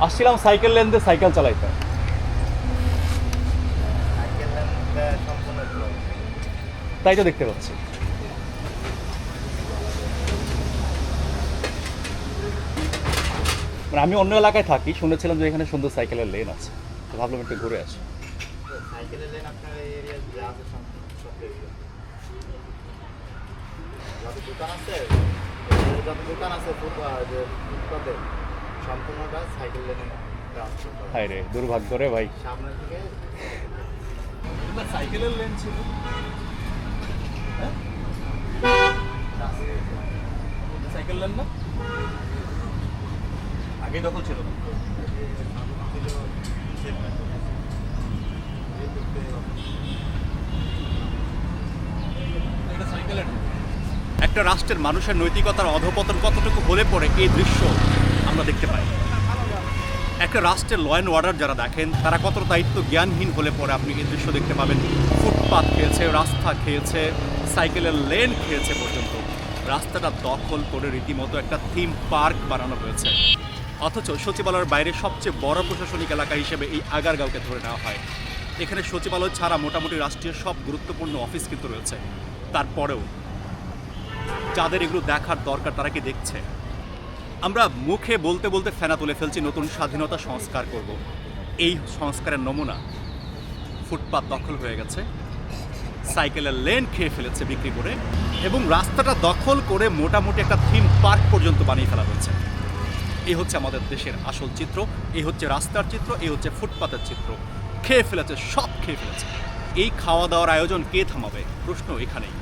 আসছিলাম cycle lane দিয়ে cycle চালাইতে। সাইকেল লেনটা সম্পূর্ণ ব্লক। তাই তো দেখতে পাচ্ছি। মানে আমি অন্য এলাকায় থাকি, শুনেছিলাম যে এখানে সুন্দর সাইকেলের লেন আছে, তো ভাবলাম একটু ঘুরে আসি। সাইকেলের লেন আপনার এই এরিয়া যা আছে সম্পূর্ণ সব এরিয়া। যত দোকান আছে যে ফুটপাতে সম্পূর্ণটা সাইকেল লেনে রাস্তা। হাই রে, দুর্ভাগ্য রে ভাই। সামনের দিকে সাইকেলের লেন ছিল, সাইকেল লেন না আগে দখল ছিল না। একটা রাষ্ট্রের মানুষের নৈতিকতার অধপতন কতটুকু হলে পরে এই দৃশ্য আমরা দেখতে পাই। একটা রাষ্ট্রের ল অ্যান্ড অর্ডার যারা দেখেন তারা কত দায়িত্ব জ্ঞানহীন হলে পরে আপনি এই দৃশ্য দেখতে পাবেন। ফুটপাত খেয়েছে, রাস্তা খেয়েছে, সাইকেলের লেন খেয়েছে, পর্যন্ত রাস্তাটা দখল করে রীতিমতো একটা থিম পার্ক বানানো হয়েছে। অথচ সচিবালয়ের বাইরে সবচেয়ে বড় প্রশাসনিক এলাকা হিসেবে এই আগারগাঁওকে ধরে নেওয়া হয়। এখানে সচিবালয় ছাড়া মোটামুটি রাষ্ট্রীয় সব গুরুত্বপূর্ণ অফিস কিন্তু রয়েছে। তারপরেও যাদের এগুলো দেখার দরকার তারা কি দেখছে? আমরা মুখে বলতে বলতে ফেনা তুলে ফেলছি নতুন স্বাধীনতা সংস্কার করব। এই সংস্কারের নমুনা ফুটপাত দখল হয়ে গেছে, সাইকেলের লেন খেয়ে ফেলেছে বিক্রি করে, এবং রাস্তাটা দখল করে মোটামুটি একটা থিম পার্ক পর্যন্ত বানিয়ে ফেলা হয়েছে। এই হচ্ছে আমাদের দেশের আসল চিত্র, এই হচ্ছে রাস্তার চিত্র, এই হচ্ছে ফুটপাতের চিত্র। খেয়ে ফেলেছে, সব খেয়ে ফেলেছে। এই খাওয়া দাওয়ার আয়োজন কে থামাবে? প্রশ্ন এখানেই।